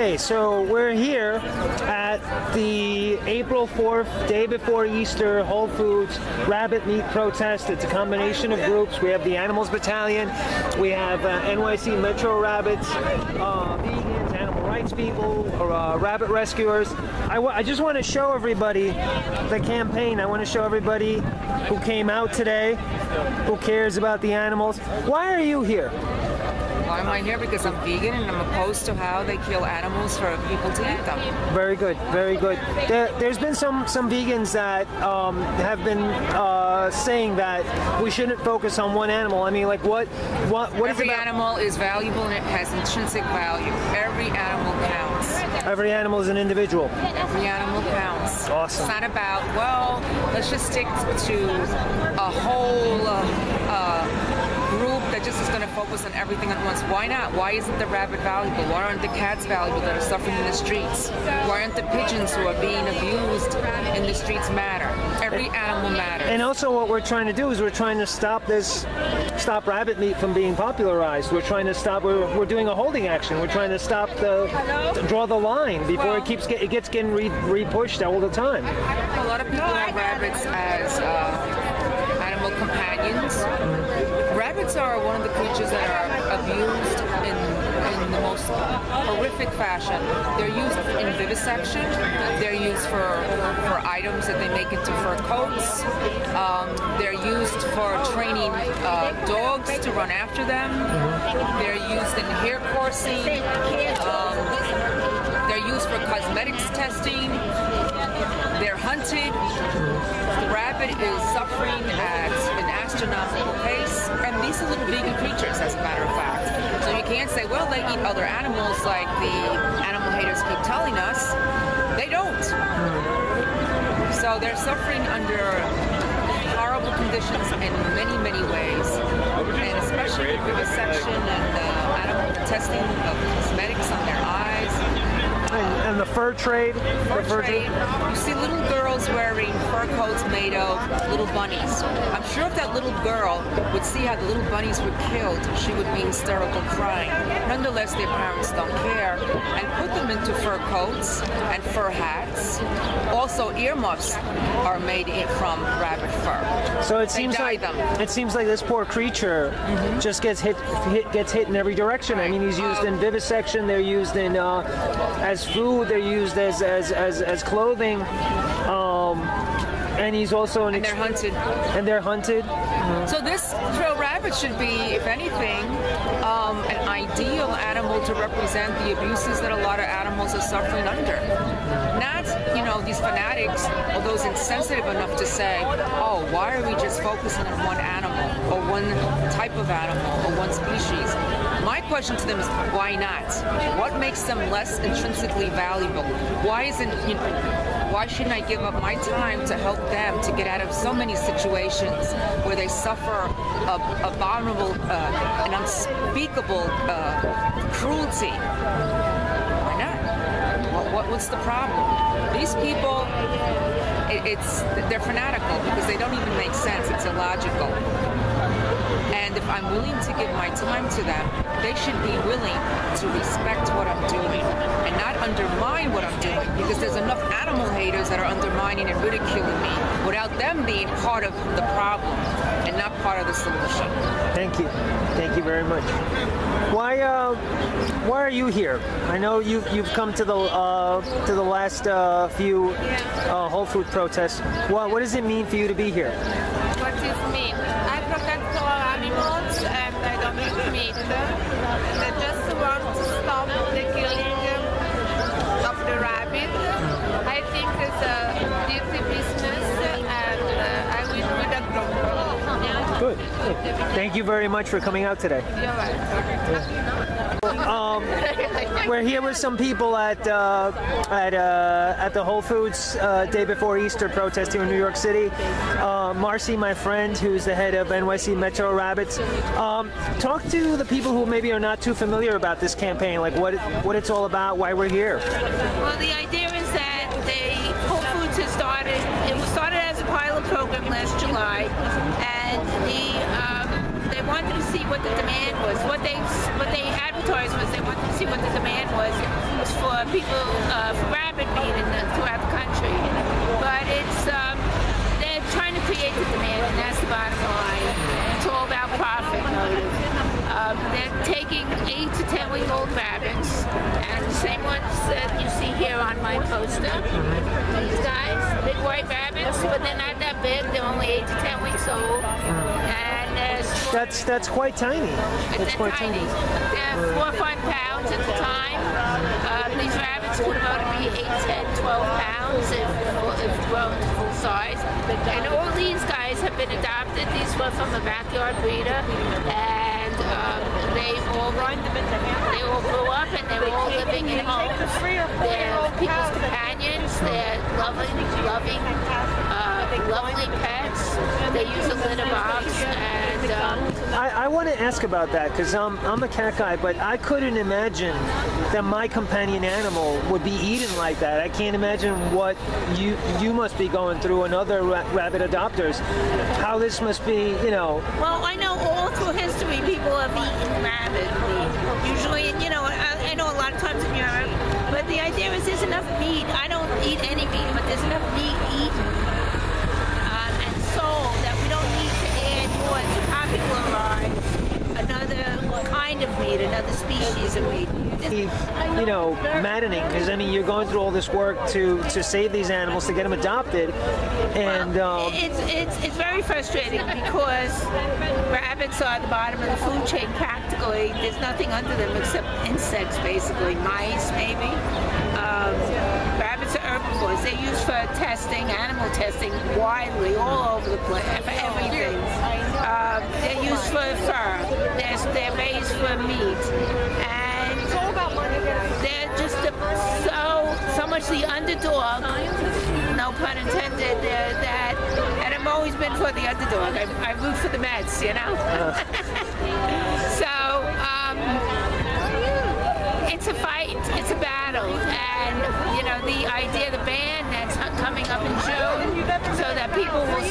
Okay, so we're here at the April 4th, day before Easter, Whole Foods rabbit meat protest. It's a combination of groups. We have the Animals Battalion, we have NYC Metro Rabbits, vegans, animal rights people, rabbit rescuers. I just want to show everybody the campaign. I want to show everybody who came out today, who cares about the animals. Why are you here? Why am I here? Because I'm vegan and I'm opposed to how they kill animals for people to eat them. Very good, very good. There's been some vegans that have been saying that we shouldn't focus on one animal. I mean, like what is it? Every animal is valuable and it has intrinsic value. Every animal counts. Every animal is an individual. Every animal counts. Awesome. It's not about, well, let's just stick to a whole group that just is going to focus on everything at once. Why not? Why isn't the rabbit valuable? Why aren't the cats valuable that are suffering in the streets? Why aren't the pigeons who are being abused in the streets matter? Every animal matters. And also what we're trying to do is we're trying to stop rabbit meat from being popularized. We're trying to stop, we're doing a holding action. We're trying to stop to draw the line before it gets getting re-pushed all the time. A lot of people have rabbits as animal companions. Rabbits are one of the creatures that are abused in the most horrific fashion. They're used in vivisection. They're used for items that they make into fur coats. They're used for training dogs to run after them. They're used in hair coursing. They're used for cosmetics testing. They're hunted. The rabbit is suffering at an astronomical pace. And these are little vegan creatures, as a matter of fact. So you can't say, well, they eat other animals like the animal haters keep telling us. They don't. So they're suffering under horrible conditions in many, many ways. And especially with vivisection and animal testing of cosmetics on their eyes. And the fur trade. Fur trade. You see little girls wearing fur coats made of little bunnies. I'm sure if that little girl would see how the little bunnies were killed, she would be hysterical crying. Nonetheless, their parents don't care and put them into fur coats and fur hats. Also, earmuffs are made from rabbit fur. So it seems like this poor creature just gets hit in every direction. Right. I mean, he's used in vivisection. They're used in as food. They're used as clothing. And he's also and they're hunted. And they're hunted. So this trail rabbit should be, if anything, an ideal animal to represent the abuses that a lot of animals are suffering under. Not, these fanatics or those insensitive enough to say, oh, why are we just focusing on one animal or one type of animal or one species? My question to them is, why not? What makes them less intrinsically valuable? Why shouldn't I give up my time to help them to get out of so many situations where they suffer abominable and unspeakable cruelty? Why not? What's the problem? These people, they're fanatical because they don't even make sense. It's illogical. And if I'm willing to give my time to them, they should be willing to respect what I'm doing and not undermine what I'm doing, because there's enough animal haters that are undermining and ridiculing me without them being part of the problem and not part of the solution. Thank you. Thank you very much. Why are you here? I know you've come to the last few Whole Food protests. What does it mean for you to be here? What does it mean? I protect all animals and I don't eat meat. I just want to stop the killing of the rabbit. I think it's a dirty business and I will do the group. Good. Thank you very much for coming out today. You're welcome. We're here with some people at the Whole Foods day before Easter protest here in New York City. Marcy, my friend, who's the head of NYC Metro Rabbits. Talk to the people who maybe are not too familiar about this campaign, like what it's all about, why we're here. Well, the idea is that Whole Foods has started. It was started as a pilot program last July, and they want wanted to see what the demand was. What they advertised was they wanted to see what the demand was for people for rabbit meat throughout the country. But they're trying to create the demand, and that's the bottom line. It's all about profit motive. They're taking 8 to 10-week-old rabbits, and the same ones that you see here on my poster. These guys, big white rabbits, but they're not that big. They're only 8 to 10 weeks old. And that's quite tiny. That's quite tiny. They're 4 or 5 pounds at the time. These rabbits would about be 8, 10, 12 pounds if grown to full size. And all these guys have been adopted. These were from a backyard breeder, and they all grew up and they're all living in homes. They're people's companions. They're lovely pets. They use a litter box, and I want to ask about that because I'm a cat guy, but I couldn't imagine that my companion animal would be eaten like that. I can't imagine what you must be going through and other rabbit adopters. How this must be, Well, I know all through history people have eaten rabbit meat. Usually, I know a lot of times in Europe, but the idea is there's enough meat. I don't eat any meat, but there's enough meat eaten and sold that we don't need to add more to popularize another kind of meat, another species of meat. Maddening because you're going through all this work to save these animals, to get them adopted, and it's very frustrating because rabbits are at the bottom of the food chain practically. There's nothing under them except insects, basically mice, maybe. Rabbits are herbivores. They're used for testing, animal testing, widely all over the place for everything. They're used for fur. They're raised for meat, and they're just so much the underdog. No pun intended. And I've always been for the underdog. I root for the Mets, So it's a fight. It's a battle, and the idea, the ban that's coming up in June, so that people will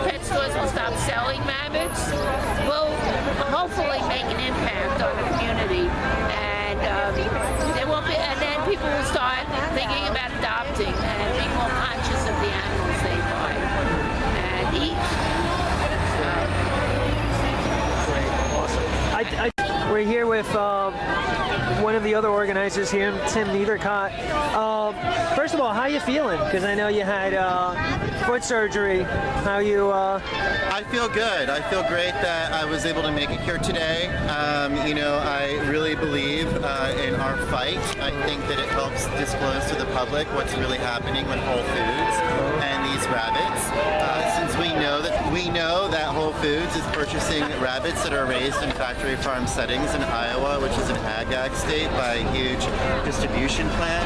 pet stores will stop selling rabbits, will hopefully make an impact on the community, and there won't be, and then people will start thinking about adopting and being more conscious of the animals they buy and eat. We're here with one of the other organizers here, Tim Nethercott. First of all, how you feeling? Because I know you had foot surgery. How you? I feel good. I feel great that I was able to make it here today. I really believe in our fight. I think that it helps disclose to the public what's really happening with Whole Foods and these rabbits. Since we know that Whole Foods is purchasing rabbits that are raised in factory farm settings in Iowa, which is an ag state, by a huge distribution plant,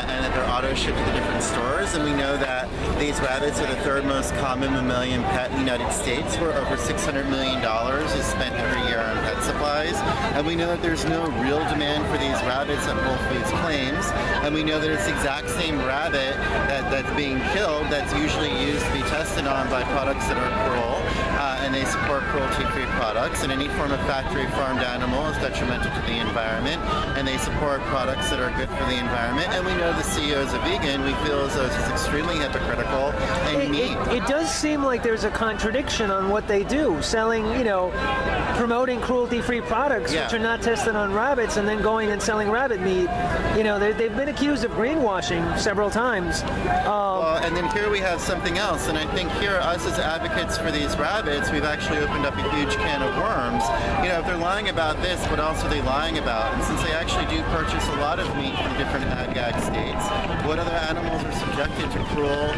and that they're auto-shipped to the different stores. And we know that these rabbits are the third most common mammalian pet in the United States, where over $600 million is spent every year on pet supplies. And we know that there's no real demand for these rabbits that Whole Foods claims. And we know that it's the exact same rabbit that's being killed that's usually used to be tested on by products that are cruel. And they support cruelty-free products, and any form of factory-farmed animal is detrimental to the environment, and they support products that are good for the environment. And we know the CEO is a vegan. We feel as though it's extremely hypocritical and mean. It does seem like there's a contradiction on what they do, selling, promoting cruelty-free products, which are not tested on rabbits, and then going and selling rabbit meat. They've been accused of greenwashing several times. And then here we have something else, and I think here, us as advocates for these rabbits, we've actually opened up a huge can of worms. If they're lying about this, what else are they lying about? And since they actually do purchase a lot of meat from different ag states, what other animals are subjected to cruel,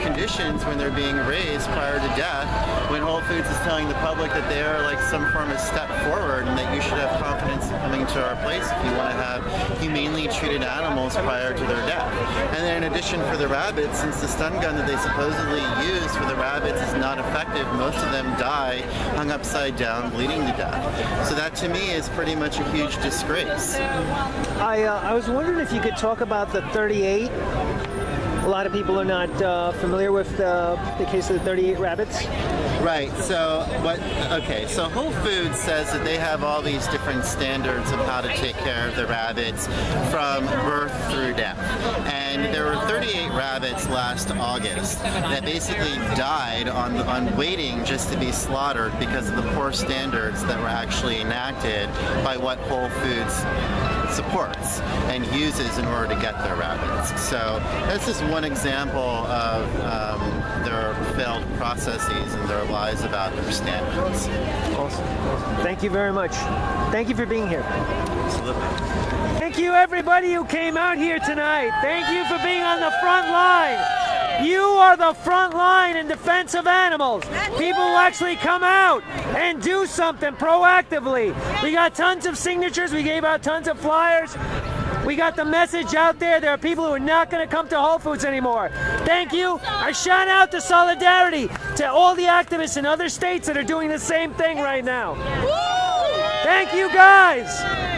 conditions when they're being raised prior to death, when Whole Foods is telling the public that they are like some form of step forward and that you should have confidence in coming to our place if you want to have humanely treated animals prior to their death. And then in addition, for the rabbits, since the stun gun that they supposedly use for the rabbits is not effective, most of them die hung upside down, bleeding to death. So that to me is pretty much a huge disgrace. I was wondering if you could talk about the 38. A lot of people are not familiar with the case of the 38 rabbits. Right. So so Whole Foods says that they have all these different standards of how to take care of the rabbits from birth through death. And there were 38 rabbits last August that basically died on waiting just to be slaughtered because of the poor standards that were actually enacted by what Whole Foods supports and uses in order to get their rabbits. So that's just one example of their failed processes and their lies about their standards. Awesome. Thank you very much. Thank you for being here. Absolutely. Thank you everybody who came out here tonight. Thank you for being on the front line. You are the front line in defense of animals. People who actually come out and do something proactively. We got tons of signatures. We gave out tons of flyers. We got the message out there. There are people who are not going to come to Whole Foods anymore. Thank you. I shout out to solidarity to all the activists in other states that are doing the same thing right now. Thank you guys.